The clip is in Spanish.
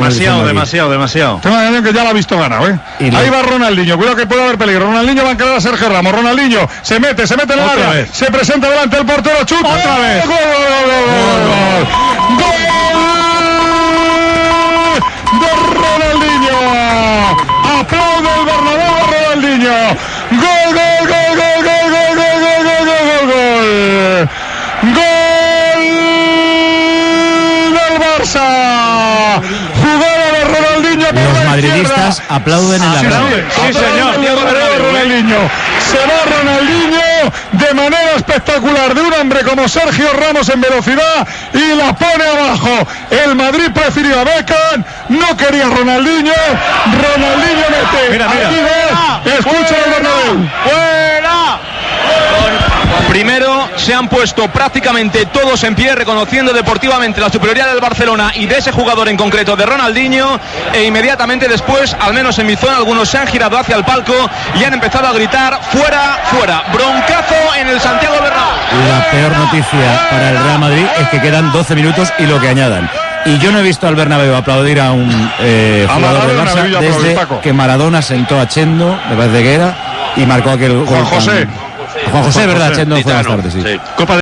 Demasiado. Tengo la sensación que ya lo ha visto ganado, ¿eh? Ahí va Ronaldinho, cuidado que puede haber peligro. Ronaldinho va a encarar a Sergio Ramos. Ronaldinho se mete en el área, se presenta delante del portero, chuta. Otra vez. ¡Gol! De Ronaldinho. Aplaude el Bernabéu a Ronaldinho. Gol del Barça. Jugada de Ronaldinho. Los madridistas aplauden en la grada. Sí, señor. Ronaldinho. Se va Ronaldinho de manera espectacular, de un hombre como Sergio Ramos en velocidad, y la pone abajo. El Madrid prefirió a Beckham, no quería Ronaldinho. Ronaldinho mete. Mira. Escucha el Bernabéu. ¡Fuera! Primero se han puesto prácticamente todos en pie, reconociendo deportivamente la superioridad del Barcelona y de ese jugador en concreto, de Ronaldinho, e inmediatamente después, al menos en mi zona, algunos se han girado hacia el palco y han empezado a gritar fuera, fuera. Broncazo en el Santiago Bernabéu. La peor noticia para el Real Madrid es que quedan 12 minutos y lo que añadan. Y yo no he visto al Bernabéu aplaudir a un jugador del Barça desde que Maradona sentó a Chendo, me parece que era, y marcó aquel gol. Juan José, ¿verdad? Chendo fue más tarde, sí. Copa